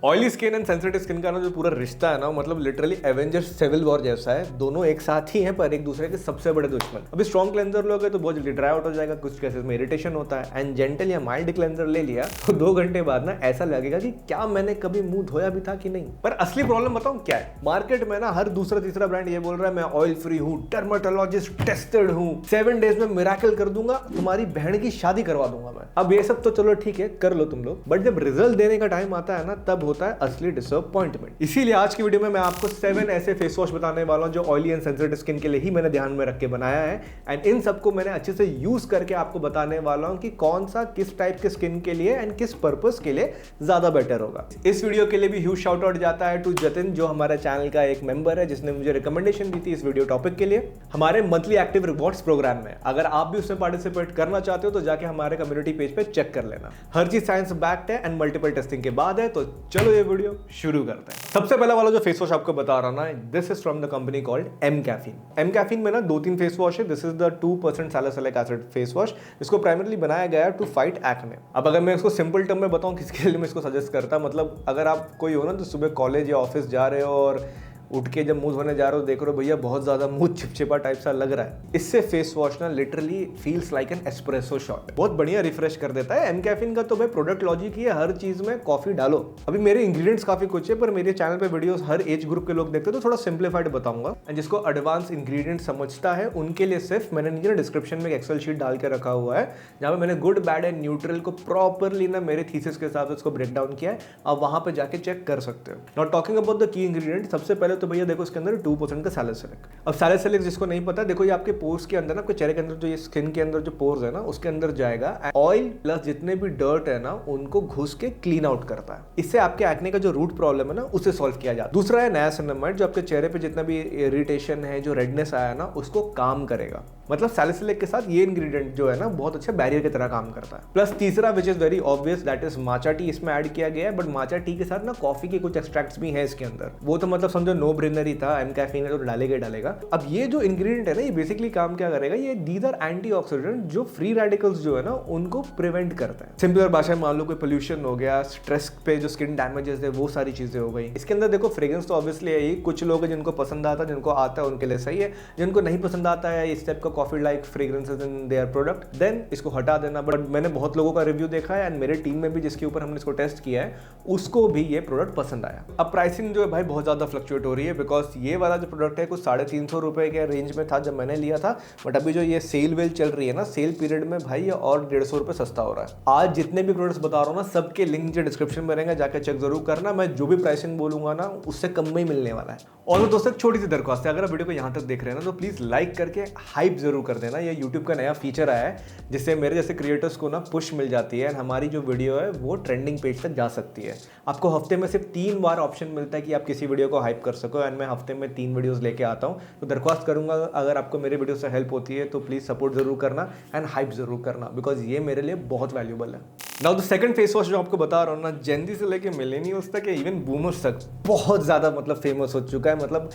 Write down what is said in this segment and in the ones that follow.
Oily skin and sensitive skin का ना जो पूरा रिश्ता है ना, मतलब लिटरली एवेंजर्स सिविल वॉर जैसा है। दोनों एक साथ ही हैं पर एक दूसरे के सबसे बड़े दुश्मन। अभी स्ट्रॉन्ग क्लेंजर लोगे तो बहुत जल्दी ड्राई आउट हो जाएगा, कुछ केसेस में इरिटेशन होता है। एंड जेंटल या माइल्ड क्लेंजर ले लिया तो 2 घंटे बाद ना ऐसा लगेगा कि क्या मैंने कभी मुंह धोया भी था कि नहीं। पर असली प्रॉब्लम बताऊं क्या है, मार्केट में ना हर दूसरा तीसरा ब्रांड ये बोल रहा है मैं ऑयल फ्री हूं, डर्माटोलॉजिस्ट टेस्टेड हूं, 7 डेज में मिराकल कर दूंगा, तुम्हारी बहन की शादी करवा दूंगा मैं। अब ये सब तो चलो ठीक है, कर लो तुम लोग, बट जब रिजल्ट देने का टाइम आता है ना, तब होता है असली डिसअपॉइंटमेंट। इसीलिए आज की वीडियो में मैं आपको 7 ऐसे फेस वॉश बताने वाला हूं जो ऑयली एंड सेंसिटिव स्किन के लिए ही मैंने ध्यान में रख के बनाया है। एंड इन सबको मैंने अच्छे से यूज करके आपको बताने वाला हूं कि कौन सा किस टाइप के स्किन के लिए एंड किस पर्पस के लिए ज्यादा बेटर होगा। इस वीडियो के लिए भी ह्यूज शाउट आउट जाता है टू जतिन, जो हमारे चैनल का एक मेंबर है, जिसने मुझे रिकमेंडेशन दी थी इस वीडियो टॉपिक के लिए हमारे मंथली एक्टिव रिवॉर्ड्स प्रोग्राम में। अगर आप भी उसमें पार्टिसिपेट करना चाहते हो तो जाके हमारे कम्युनिटी पेज पे चेक कर लेना। हर चीज साइंस बैक्ड है एंड मल्टीपल टेस्टिंग के बाद है। तो चलो ये वीडियो शुरू करते हैं। सबसे पहला वाला जो फेस वॉश आपको बता रहा ना, this is from the company called mCaffeine. MCaffeine में ना 2-3 फेस वॉश है। This is the 2% salicylic acid face wash. इसको प्राइमरली बनाया गया है टू फाइट एक्ने। अब अगर मैं इसको सिंपल टर्म में बताऊं किसके लिए मैं इसको सजेस्ट करता, मतलब अगर आप कोई हो ना तो सुबह कॉलेज या ऑफिस जा रहे हो और उठ के जब मुंह धोने जा रहे हो, देख रहे हो भैया बहुत ज्यादा मुंह चिपचिपा टाइप सा लग रहा है, इससे फेस वॉश ना literally feels like an espresso shot. बहुत बढ़िया रिफ्रेश कर देता है। एम कैफीन का तो भाई प्रोडक्ट लॉजिक ही है, हर चीज में कॉफी डालो। अभी मेरे इंग्रेडिएंट्स काफी कुछ है, पर मेरे चैनल पे वीडियोस हर एज ग्रुप के लोग देखते हैं तो थोड़ा सिंप्लीफाइड बताऊंगा। एंड जिसको एडवांस इंग्रेडिएंट समझता है उनके लिए सिर्फ मैंने नीचे डिस्क्रिप्शन में एक एक्सेल शीट डाल के रखा हुआ है, जहां पे मैंने गुड बैड एंड न्यूट्रल को प्रॉपरली ना मेरे थीसिस के हिसाब से उसको ब्रेक डाउन किया है। आप वहां पे जाके चेक कर सकते हो। Not talking about the key ingredient, सबसे पहले तो भैया देखो इसके अंदर 2% का सैलिसिलिक। अब सैलिसिलिक जिसको नहीं पता, देखो ये आपके पोर्स के अंदर ना, आपके चेहरे के अंदर जो ये स्किन के अंदर जो पोर्स है ना, उसके अंदर जाएगा। ऑयल प्लस जितने भी डर्ट है ना, उनको घुस के क्लीन आउट करता है। इससे आपके एक्ने का जो रूट प्रॉब्लम है ना, उसे सॉल्व किया जाता है। दूसरा है नायासिनामाइड, जो आपके चेहरे पे जितना भी इरिटेशन है, जो रेडनेस आया ना, उसको काम करेगा। मतलब सैलिसिलिक के साथ ये इंग्रेडिएंट जो है ना, बहुत अच्छा बैरियर की तरह काम करता है। प्लस तीसरा which is very obvious, that is matcha tea इसमें ऐड किया गया है। बट माचा टी के साथ ना कॉफी के कुछ एक्सट्रैक्ट्स भी हैं इसके अंदर। वो तो मतलब समझो नो ब्रेनर ही था, एम कैफीन है तो डालेगा। अब ये जो इंग्रेडिएंट है ना, ये बेसिकली काम क्या करेगा, ये दीज आर एंटीऑक्सीडेंट जो फ्री रेडिकल्स जो है ना, उनको प्रिवेंट करता है। सिंपल भाषा में मान लो कोई पोल्यूशन हो गया, स्ट्रेस पे जो स्किन डैमेजेस है, वो सारी चीजें हो गई। इसके अंदर देखो फ्रेग्रेंस तो ऑब्वियसली है ही, कुछ लोग हैं जिनको पसंद आता है, जिनको आता है उनके लिए सही है। जिनको नहीं पसंद आता है इस टाइप का coffee like fragrances in their product, then इसको हटा देना। बट मैंने बहुत लोगों का रिव्यू देखा है एंड मेरे टीम में भी जिसके ऊपर हमने इसको टेस्ट किया है, उसको भी ये प्रोडक्ट पसंद आया। अब प्राइसिंग जो है भाई बहुत ज्यादा फ्लक्चुएट हो रही है, बिकॉज ये वाला जो प्रोडक्ट है कुछ 350 रुपए के रेंज में था जब मैंने लिया था। बट अभी जो ये सेल वेल चल रही है ना, सेल पीरियड में भाई ये और 150 रुपए सस्ता हो रहा है। आज जितने भी प्रोडक्ट्स बता रहा हूँ ना, सबके लिंक नीचे डिस्क्रिप्शन में रहेंगे, जाकर चेक जरूर करना। मैं जो भी प्राइसिंग बोलूंगा ना, उससे कम में ही मिलने वाला है। और दोस्तों छोटी सी दरख्वास्त है, अगर आप वीडियो को यहाँ तक देख रहे हैं ना, तो प्लीज लाइक करके हाइप जरूर कर देना। ये यूट्यूब का नया फीचर आया है, जिससे मेरे जैसे क्रिएटर्स को ना पुश मिल जाती है, हमारी जो वीडियो है वो ट्रेंडिंग पेज तक जा सकती है। आपको हफ्ते में सिर्फ 3 बार ऑप्शन मिलता है कि आप किसी वीडियो को हाइप कर सको, एंड मैं हफ्ते में 3 वीडियोस लेके आता हूँ। तो दरख्वास्त करूंगा, अगर आपको मेरे वीडियो से हेल्प होती है तो प्लीज सपोर्ट जरूर करना एंड हाइप जरूर करना, बिकॉज ये मेरे लिए बहुत वैल्यूबल है। Now the second face wash जो आपको बता रहा हूँ ना, जेनजी से लेके मिलेनियल्स तक, इवन बूमर्स तक बहुत ज्यादा मतलब फेमस हो चुका है। मतलब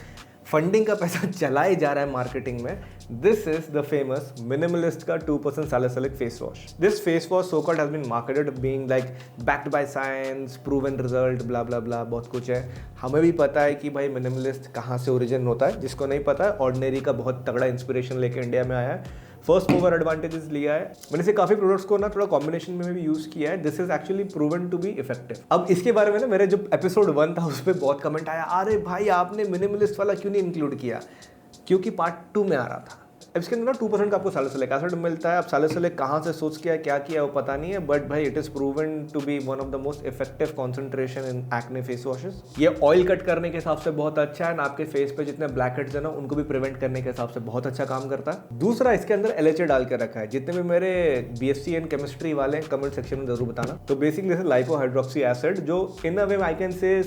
फंडिंग का पैसा चला ही जा रहा है मार्केटिंग में। This is the famous Minimalist का 2% salicylic face wash. This face wash so called has been marketed being like backed by science, proven result, blah blah blah, बहुत कुछ है। हमें भी पता है कि भाई मिनिमलिस्ट कहाँ से ओरिजिन होता है, जिसको नहीं पता है, ऑर्डिनरी का बहुत तगड़ा इंस्पिरेशन लेके इंडिया में आया है। फर्स्ट मूवर एडवांटेजेस लिया है मैंने से, काफी प्रोडक्ट्स को ना थोड़ा कॉम्बिनेशन में भी यूज किया है। This is actually proven to be effective. अब इसके बारे में ना मेरे जो एपिसोड 1 था उस पर बहुत कमेंट आया, अरे भाई आपने मिनिमलिस्ट वाला क्यों नहीं इंक्लूड किया, क्योंकि पार्ट 2 में आ रहा था। अब इसके अंदर ना 2% का आपको सैलिसिलिक एसिड मिलता है। अब सैलिसिलिक कहाँ से सोच किया क्या किया वो पता नहीं है, बट भाई it is proven to be one of the most effective concentration in acne face washes. ये ऑयल कट करने के हिसाब से बहुत अच्छा है, ना आपके फेस पे जितने ब्लैक हेड्स है ना, उनको भी प्रिवेंट करने के हिसाब से बहुत अच्छा काम करता है। दूसरा, इसके अंदर LHA डाल के रखा है। जितने भी मेरे BSc इन केमिस्ट्री वाले कमेंट सेक्शन में जरूर बताना। तो बेसिकली लाइपो हाइड्रोक्सी एसिड, जो in a way I can say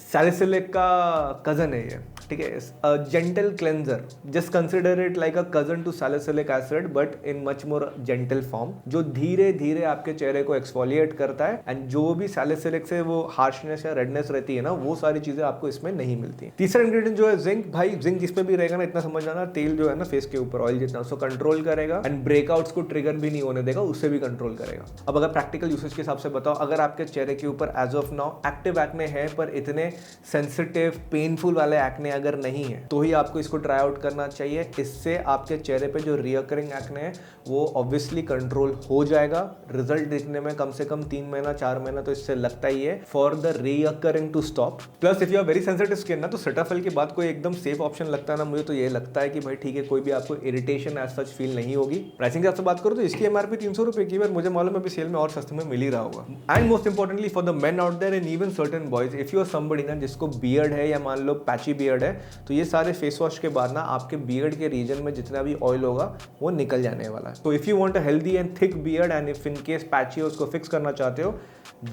salicylic का कजन है ये। ठीक है, gentle cleanser, just consider it like a cousin to salicylic acid but in much more gentle form, जो धीरे धीरे आपके चेहरे को एक्सफोलिएट करता है एंड जो भी सैलिसिलिक से वो हार्शनेस या रेडनेस रहती है ना, वो सारी चीजें आपको इसमें नहीं मिलती। तीसरा इंग्रेडिएंट जो है जिंक, भाई जिंक जिसमें भी रहेगा ना, इतना समझ जाना तेल जो है ना फेस के ऊपर ऑयल जितना, उसको कंट्रोल करेगा एंड ब्रेकआउट्स को ट्रिगर भी नहीं होने देगा, उससे भी कंट्रोल करेगा। अब अगर प्रैक्टिकल यूसेज के हिसाब से बताओ, अगर आपके चेहरे के ऊपर as of now active acne है पर इतने सेंसिटिव पेनफुल वाले एक्ने अगर नहीं है तो ही आपको इसको ट्राई आउट करना चाहिए। इससे आपके चेहरे पे जो रिकरिंग एक्ने है वो ऑब्वियसली कंट्रोल हो जाएगा। रिजल्ट दिखने में कम से कम 3 महीना 4 महीना तो इससे लगता ही है for the recurring to stop. Plus if you are very sensitive skin ना, तो सेटाफिल के बाद कोई एकदम सेफ ऑप्शन लगता है ना मुझे, तो ये लगता है कि भाई ठीक है, कोई भी आपको इरिटेशन एज सच फील नहीं होगी। प्राइसिंग की आपसे बात करूँ तो इसकी एमआरपी 300 रुपए की, पर मुझे मालूम है अभी सेल में और सस्ते में मिल ही रहा होगा। And most importantly for the men out there and even certain boys, if you are somebody ना जिसको बियर्ड है या मान लो पैची बियर्ड है, तो ये सारे फेस वॉश के बाद ना आपके बियर्ड के रीजन में जितना भी ऑयल होगा वो निकल जाने वाला है। तो if you want a healthy and thick beard and if in case patchy है उसको फिक्स करना चाहते हो,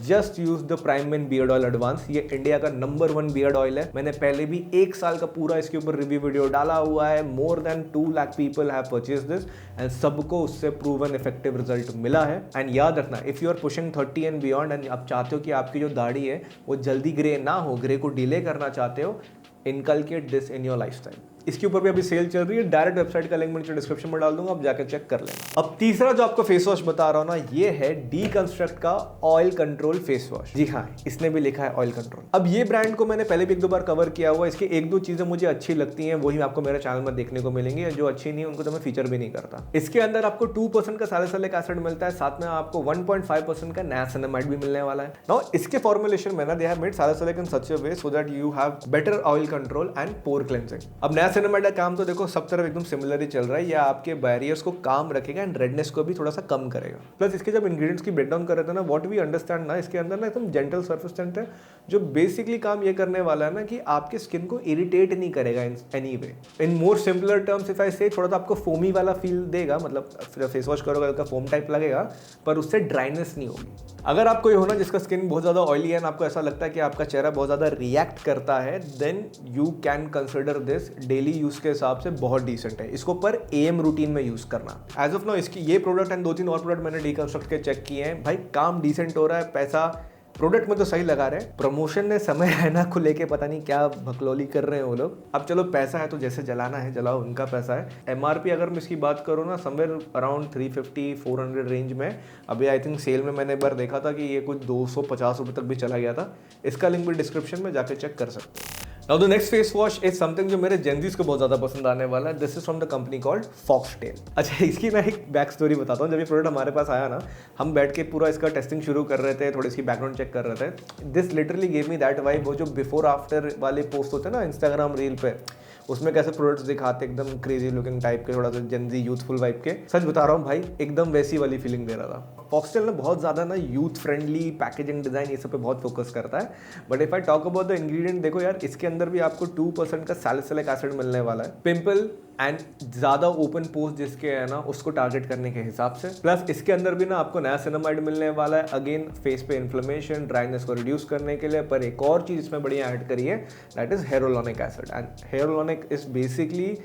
just use the prime main beard oil advance. ये इंडिया का नंबर 1 बियर्ड ऑयल है। मैंने पहले भी 1 साल का पूरा इसके ऊपर रिव्यू वीडियो डाला हुआ है। More than 2 lakh people have purchase this and सबको उससे प्रूवन इफेक्टिव रिजल्ट मिला है। एंड याद रखना, if you are pushing 30 and beyond and आप चाहते हो कि आपकी जो दाढ़ी है वो जल्दी ग्रे ना हो, ग्रे को डिले करना चाहते हो, inculcate this in your lifestyle. इसके ऊपर भी अभी सेल चल रही है, डायरेक्ट वेबसाइट का लिंक मैं नीचे डिस्क्रिप्शन में डाल दूंगा, आप जाकर चेक कर लेना। अब तीसरा जो आपको फेस वॉश बता रहा हूं ना, ये है डीकंस्ट्रक्ट का ऑयल कंट्रोल फेस वॉश। जी हाँ, इसने भी लिखा है ऑयल कंट्रोल। अब ये ब्रांड को मैंने पहले भी 1-2 बार कवर किया हुआ है। इसकी 1-2 चीजें मुझे अच्छी लगती हैं, वही आपको मेरे चैनल में देखने को मिलेंगी, जो अच्छी नहीं है उनको तो मैं फीचर भी नहीं करता। इसके अंदर आपको 2% का सैलिसिलिक एसिड मिलता है, साथ में आपको 1.5% का नाइसिनामाइड भी मिलने वाला है। नाउ इसके फॉर्मुलेशन में ना they have made salicylic in such a way so that you have better oil control and pore cleansing. अब नाइसिनामाइड का काम तो देखो सब तरफ एकदम सिमिलर ही चल रहा है, या आपके बैरियर्स को काम रखेगा एंड रेडनेस को भी थोड़ा सा कम करेगा। प्लस इसके जब इंग्रेडिएंट्स की ब्रेकडाउन कर रहे थे ना, व्हाट वी अंडरस्टैंड ना, इसके अंदर ना एकदम जेंटल सरफेस टेंट है, जो बेसिकली काम ये करने वाला है ना कि आपके स्किन को इरिटेट नहीं करेगा in any way. In more simpler terms if I से, थोड़ा सा आपको फोमी वाला फील देगा, मतलब फेस वॉश करोगे हल्का फोम टाइप लगेगा, पर उससे ड्राइनेस नहीं होगी। अगर आपको ये होना जिसका स्किन बहुत ज़्यादा ऑयली है, आपको ऐसा लगता है कि आपका चेहरा बहुत ज़्यादा रिएक्ट करता है, then you can consider this daily use के हिसाब से बहुत डिसेंट है। इसको पर एम रूटीन में यूज करना। एज ऑफ नाउ इसकी ये प्रोडक्ट एंड 2-3 और प्रोडक्ट मैंने डीकंस्ट्रक्ट के चेक किए हैं, भाई काम डिसेंट हो रहा है, पैसा प्रोडक्ट में तो सही लगा रहे हैं। प्रमोशन ने समय है ना को लेके पता नहीं क्या भकलोली कर रहे हैं वो लोग। अब चलो पैसा है तो जैसे जलाना है जलाओ, उनका पैसा है। एमआरपी अगर मैं इसकी बात करूँ ना, समवेयर अराउंड 350-400 रेंज में। अभी आई थिंक सेल में मैंने एक बार देखा था कि ये कुछ 250 रुपये तक भी चला गया था। इसका लिंक भी डिस्क्रिप्शन में जाके चेक कर सकते हो। Now the next face wash is something जो मेरे जेंजीज को बहुत ज़्यादा पसंद आने वाला है। This is from the company called Foxtail। अच्छा, इसकी मैं एक बैक स्टोरी बताता हूँ। जब ये प्रोडक्ट हमारे पास आया ना, हम बैठ के पूरा इसका टेस्टिंग शुरू कर रहे थे, थोड़ी इसकी बैकग्राउंड चेक कर रहे थे। This literally gave me that vibe, वो जो बिफोर आफ्टर वाले पोस्ट होते हैं ना इंस्टाग्राम रील पे, उसमें कैसे प्रोडक्ट्स दिखाते एकदम क्रेजी लुकिंग टाइप के, थोड़ा सा जेंजी यूथफुल वाइब के। सच बता रहा हूँ भाई, एकदम वैसी वाली फीलिंग दे रहा था। फॉक्सटेल ने बहुत ज़्यादा ना यूथ फ्रेंडली पैकेजिंग डिज़ाइन ये सब पे बहुत फोकस करता है। But if I talk about the ingredient, देखो यार, इसके अंदर भी आपको 2% का सैलिसिलिक एसिड मिलने वाला है। पिंपल एंड ज़्यादा ओपन पोर्स जिसके है ना, उसको टारगेट करने के हिसाब से। प्लस इसके अंदर भी ना आपको नाइसिनामाइड मिलने वाला है, अगेन फेस पे इन्फ्लेमेशन ड्राइनेस को रिड्यूस करने के लिए। पर एक और चीज़ इसमें बढ़िया ऐड करी है, that is hyaluronic acid. And hyaluronic is basically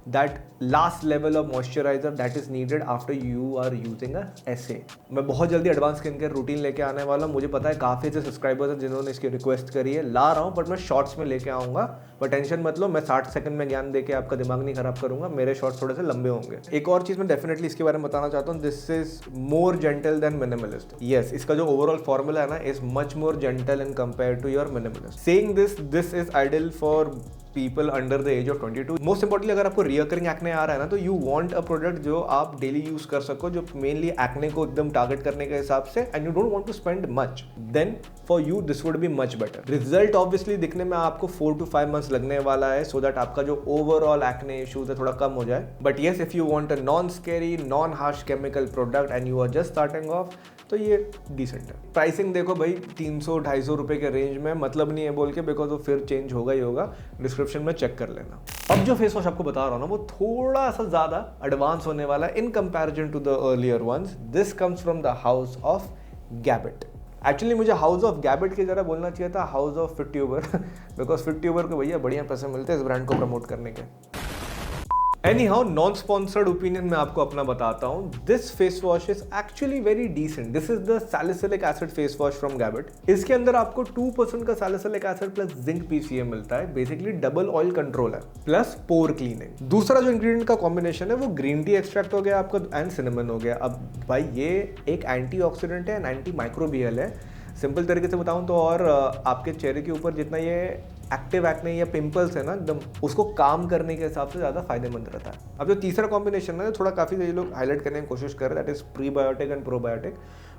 that last level of moisturizer that is needed after you are using a SA। मैं बहुत जल्दी एडवांस स्किन केयर रूटीन लेके आने वाला हूँ। मुझे पता है काफ़ी से सब्सक्राइबर्स हैं जिन्होंने इसकी रिक्वेस्ट करी है, ला रहा हूँ, बट मैं शॉर्ट्स में लेके आऊँगा। पर टेंशन मत लो, मैं 60 सेकंड में ज्ञान देके आपका दिमाग नहीं खराब करूँगा, मेरे शॉर्ट्स थोड़े से लंबे होंगे। एक और चीज़ मैं डेफिनेटली इसके बारे में बताना चाहता हूँ, this is more gentle than Minimalist. Yes, इसका जो ओवरऑल फॉर्मूला है ना, is much more gentle and compare to your Minimalist. Saying this is ideal for people under the age of 22। Most importantly अगर आपको रिकरिंग एक्ने आ रहा है ना, तो यू वांट अ प्रोडक्ट जो आप डेली यूज कर सको, जो मेनली एक्ने को एकदम टारगेट करने के हिसाब से, and you don't want to spend much, then for you this would be much better. Result obviously दिखने में आपको 4 to 5 मंथ्स लगने वाला है, सो दैट आपका जो ओवरऑल एक्ने इश्यूज है थोड़ा कम हो जाए। But yes, if you want a non scary non harsh chemical product and you are just starting off, तो ये डिसेंट है। प्राइसिंग देखो भाई, 300-250 रुपए के रेंज में, मतलब नहीं है बोल के, बिकॉज वो फिर चेंज होगा ही होगा, डिस्क्रिप्शन में चेक कर लेना। अब जो फेस वॉश आपको बता रहा हूँ ना, वो थोड़ा सा ज्यादा एडवांस होने वाला है in comparison to the earlier ones. This comes from the house of Gabit. Actually मुझे हाउस ऑफ गैबेट की जरा बोलना चाहिए था house of Fit Tuber, because Fit Tuber को भैया बढ़िया पैसे मिलते हैं इस ब्रांड को प्रमोट करने के। Anyhow, non sponsored opinion मैं आपको अपना बताता हूँ। This face wash is actually very decent. This is the salicylic acid face wash from Gabit. इसके अंदर आपको 2% का सैलिसिलिक एसिड प्लस जिंक पीसीएम मिलता है। बेसिकली डबल ऑयल कंट्रोल है प्लस पोर क्लीनिंग। दूसरा जो इंग्रेडिएंट का कॉम्बिनेशन है वो ग्रीन टी एक्सट्रैक्ट हो गया आपका एंड सिनेमन हो गया। अब भाई ये एक एंटीऑक्सीडेंट है एंड एंटी माइक्रोबियल है। सिंपल तरीके से बताऊं तो, और आपके चेहरे के ऊपर जितना ये एक्टिव एक्ने या पिंपल्स है ना एकदम, उसको काम करने के हिसाब से ज़्यादा फायदेमंद रहता है। अब जो तीसरा कॉम्बिनेशन है थोड़ा काफ़ी सारे लोग हाईलाइट करने की कोशिश कर रहे हैं, that is prebiotic and probiotic.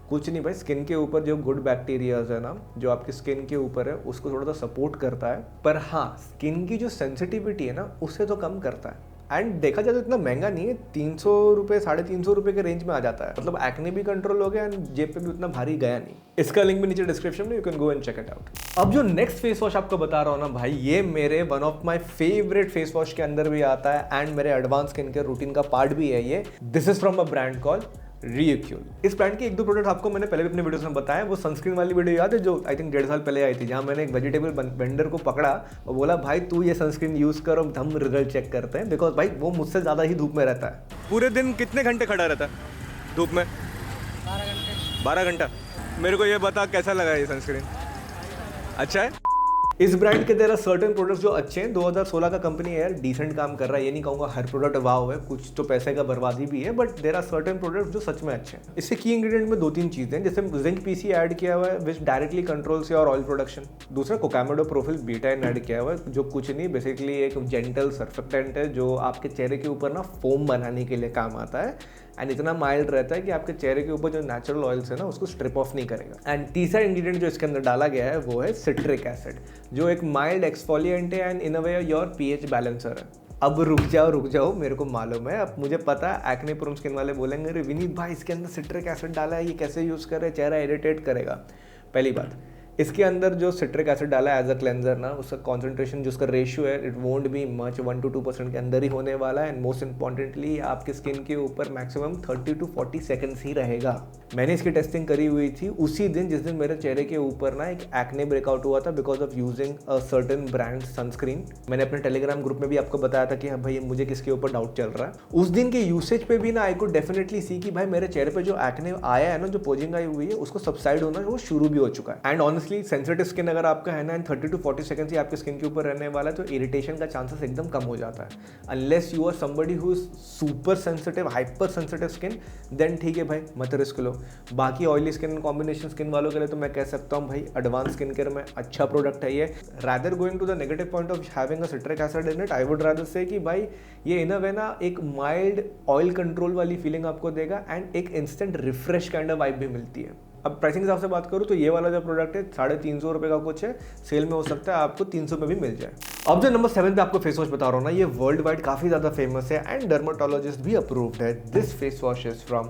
कुछ नहीं भाई, स्किन के ऊपर जो गुड बैक्टीरियाज है ना, जो आपकी स्किन के ऊपर है, उसको थोड़ा सा सपोर्ट करता है, पर हाँ स्किन की जो सेंसिटिविटी है ना उससे तो कम करता है। एंड देखा जाए तो इतना महंगा नहीं है, 300 रुपये 350 रुपये के रेंज में आ जाता है। मतलब एक्ने भी कंट्रोल हो गया एंड जेब पे भी उतना भारी गया नहीं। इसका लिंक भी नीचे डिस्क्रिप्शन में, you can go and check it out. अब जो नेक्स्ट फेस वॉश आपको बता रहा हूँ ना भाई, ये मेरे one of my favourite face wash के अंदर भी आता है एंड मेरे एडवांस स्किन केयर रूटीन का पार्ट भी है ये। This is from a brand call Re'equil. इस ब्रांड के एक दो प्रोडक्ट आपको मैंने पहले भी अपने वीडियोस में बताया। वो सनस्क्रीन वाली वीडियो याद है जो आई थिंक 1.5 साल पहले आई थी, जहां मैंने एक वेजिटेबल वेंडर को पकड़ा और बोला भाई तू ये सनस्क्रीन यूज करो, हम रिजल्ट चेक करते हैं, बिकॉज भाई वो मुझसे ज्यादा ही धूप में रहता है। पूरे दिन कितने घंटे खड़ा रहता है धूप में? 12 घंटे। 12 घंटा। मेरे को ये बता कैसा लगा ये सनस्क्रीन? अच्छा है। इस ब्रांड के देयर आर सर्टेन प्रोडक्ट्स जो अच्छे हैं। 2016 का कंपनी है यार, डिसेंट काम कर रहा है। ये नहीं कहूँगा हर प्रोडक्ट वाव है, कुछ तो पैसे का बर्बादी भी है, but there are certain products जो सच में अच्छे हैं। इससे की इंग्रेडिएंट में 2-3 चीजें, जैसे जिंक पीसी ऐड किया हुआ है विच directly controls your oil production. दूसरा कोकामेडोप्रोफिल बीटाइन ऐड किया हुआ है, जो कुछ नहीं बेसिकली एक जेंटल सर्फेक्टेंट है जो आपके चेहरे के ऊपर ना फोम बनाने के लिए काम आता है एंड इतना माइल्ड रहता है कि आपके चेहरे के ऊपर जो नेचुरल ऑयल्स है ना उसको स्ट्रिप ऑफ नहीं करेगा। एंड तीसरा इंग्रेडिएंट जो इसके अंदर डाला गया है वो है सिट्रिक एसिड, जो एक माइल्ड एक्सफोलिएंट है and in a way your pH balancer है। अब रुक जाओ, मेरे को मालूम है, अब मुझे पता है एक्ने प्रोन स्किन वाले बोलेंगे अरे विनीत भाई इसके अंदर सिट्रिक एसिड डाला है, ये कैसे यूज़ करे, चेहरा इरिटेट करेगा। पहली बात, इसके अंदर जो सिट्रिक एसिड डाला है एज अ क्लेंजर ना, उसका कॉन्सेंट्रेशन जो उसका रेशियो है it won't be much, 1 to 2% के अंदर ही होने वाला है। एंड मोस्ट इंपॉर्टेंटली आपके स्किन के ऊपर मैक्सिमम 30 to 40 सेकंड्स ही रहेगा। मैंने इसकी टेस्टिंग करी हुई थी उसी दिन जिस दिन मेरे चेहरे के ऊपर ना एक एक्ने ब्रेकआउट हुआ था because of using a certain brand sunscreen. मैंने अपने टेलीग्राम ग्रुप में भी आपको बताया था कि हाँ भाई मुझे किसके ऊपर डाउट चल रहा है। उस दिन के यूसेज पे भी ना आई कुड डेफिनेटली सी कि भाई मेरे चेहरे पे जो एक्ने आया है ना, जो पोजिंग आई हुई है, उसको सबसाइड होना वो शुरू भी हो चुका है। एंड ऑनेस्टली सेंसिटिव स्किन अगर आपका है ना एंड 30 to 40 सेकंड्स ही आपके स्किन के ऊपर रहने वाला है, तो इरिटेशन का चांसेस एकदम कम हो जाता है। Unless you are somebody who is super sensitive, hyper sensitive skin, then ठीक है भाई मत रिस्क लो। बाकी ऑयली स्किन कॉम्बिनेशन स्किन वालों के लिए तो मैं कह सकता हूँ भाई एडवांस स्किन केयर में अच्छा प्रोडक्ट है ये। Rather going to the negative point of having a citric acid in it, I would rather say कि भाई ये इन अ वे ना एक माइल्ड ऑयल कंट्रोल वाली फीलिंग आपको देगा एंड एक instant refresh kind of vibe भी मिलती है। अब प्राइसिंग के हिसाब से बात करूँ तो ये वाला जो प्रोडक्ट है 350 रुपये का कुछ है, सेल में हो सकता है आपको 300 में भी मिल जाए। अब जो नंबर 7 पे आपको फेस वॉश बता रहा हूँ ना, ये वर्ल्ड वाइड काफ़ी ज़्यादा फेमस है एंड डर्माटोलॉजिस्ट भी अप्रूव्ड है। This face wash is from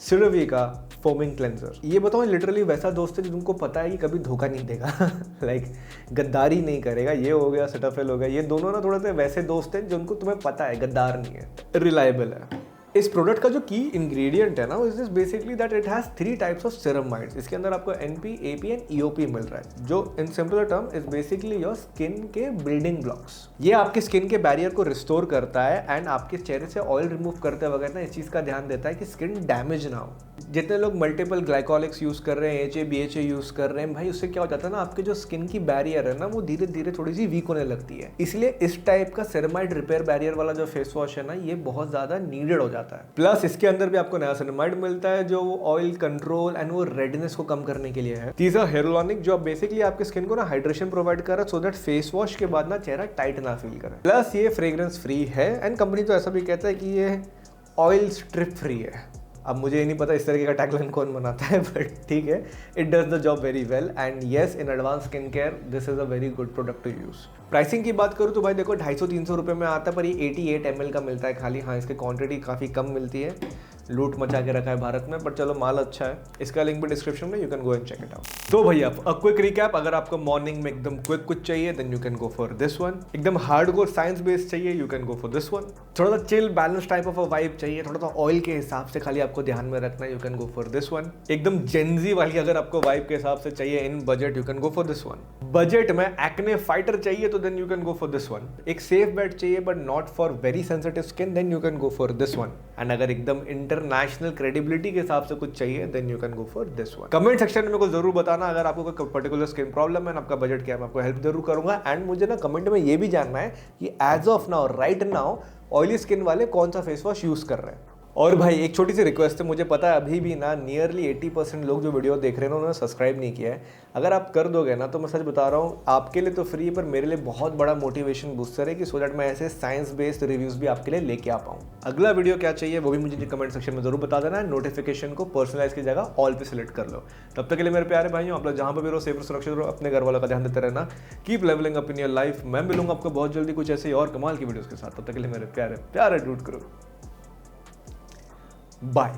CeraVe का फोमिंग क्लेंजर। ये बताओ लिटरली वैसा दोस्त है जिनको पता है कि कभी धोखा नहीं देगा लाइक गद्दारी नहीं करेगा। ये हो गया सेटाफिल हो गया, ये दोनों ना थोड़े से वैसे दोस्त हैं जिनको तुम्हें पता है गद्दार नहीं है, रिलायबल है। इस प्रोडक्ट का जो की इंग्रेडिएंट है ना is this basically that it has 3 types of ceramides. इसके अंदर आपको NP, AP एंड EOP मिल रहा है, जो in simple term is basically your skin के बिल्डिंग ब्लॉक्स। ये आपके स्किन के बैरियर को रिस्टोर करता है एंड आपके चेहरे से ऑयल रिमूव करते वगैरह ना इस चीज़ का ध्यान देता है कि स्किन डैमेज ना हो। जितने लोग मल्टीपल ग्लाइकोलिक्स यूज़ कर रहे हैं, HA, BHA यूज़ कर रहे हैं भाई, उससे क्या हो जाता है ना आपके जो स्किन की बैरियर है ना वो धीरे धीरे थोड़ी सी वीक होने लगती है। इसलिए इस टाइप का सेरामाइड रिपेयर बैरियर वाला जो फेस वॉश है ना ये बहुत ज़्यादा नीडेड हो जाता है। प्लस इसके अंदर भी आपको नया सेरामाइड मिलता है जो ऑयल कंट्रोल एंड वो रेडनेस को कम करने के लिए है। तीसरा हेयरलॉनिक, जो बेसिकली आपके स्किन को ना हाइड्रेशन प्रोवाइड कर रहा है सो दैट फेस वॉश के बाद ना चेहरा टाइट ना फील करे। प्लस ये फ्रेग्रेंस फ्री है एंड कंपनी तो ऐसा भी कहता है कि ये ऑयल स्ट्रिप फ्री है। अब मुझे ये नहीं पता इस तरीके का टैगलाइन कौन बनाता है, बट ठीक है, it does the job very well and yes in advance skin care this is a very good product to use. Pricing की बात करूँ तो भाई देखो 250-300 रुपये में आता है, पर ये 88 ml का मिलता है खाली। हाँ, इसकी क्वांटिटी काफ़ी कम मिलती है लूट मचा के रखा है भारत में, पर चलो माल अच्छा है। इसका लिंक भी डिस्क्रिप्शन में, you can go and check it out. तो भैया क्विक रिकैप, अगर आपको मॉर्निंग में एकदम क्विक कुछ चाहिए then you can go for this one. एकदम हार्डकोर साइंस बेस्ड चाहिए you can go for this one. थोड़ा सा chill balance type of a vibe चाहिए, थोड़ा सा ऑयल के हिसाब से खाली आपको ध्यान में रखना है, you can go for this one. एकदम जेंजी वाली अगर आपको वाइब के हिसाब से चाहिए in budget, you can go for this one. Budget में एक्ने फाइटर चाहिए तो then you can go for this one. एक सेफ बेट चाहिए but not for very sensitive skin, then you can go for this one. And अगर एकदम international credibility के हिसाब से कुछ चाहिए then you can go for this one. Comment section में मेरे को जरूर बताना अगर आपको कोई पर्टिकुलर स्किन प्रॉब्लम है, आपका बजट क्या है, मैं आपको हेल्प जरूर करूंगा। एंड मुझे ना कमेंट में ये भी जानना है कि as of now, right now, oily skin वाले कौन सा फेस वॉश यूज कर रहे हैं। और भाई एक छोटी सी रिक्वेस्ट है, मुझे पता है अभी भी ना नियरली 80% लोग जो वीडियो देख रहे हैं उन्होंने सब्सक्राइब नहीं किया है। अगर आप कर दोगे ना तो मैं सच बता रहा हूँ, आपके लिए तो फ्री है पर मेरे लिए बहुत बड़ा मोटिवेशन बूस्टर है कि सो दैट मैं ऐसे साइंस बेस्ड रिव्यूज भी आपके लिए लेके आ पाऊँ। अगला वीडियो क्या चाहिए वो भी मुझे कमेंट सेक्शन में जरूर बता देना है। नोटिफिकेशन को पर्सनलाइज की जगह ऑल पे सिलेक्ट कर लो। तब तक के लिए मेरे प्यारे भाइयों, आप लोग जहाँ पर भी रहो सेफ और सुरक्षित रहो, अपने घर वालों का ध्यान देते रहना। Keep levelling up in your life. मैं मिलूंगा आपको बहुत जल्दी कुछ ऐसे और कमाल की वीडियोस के साथ। तब तक के लिए मेरे प्यारे प्यारे डूड करो, बाय।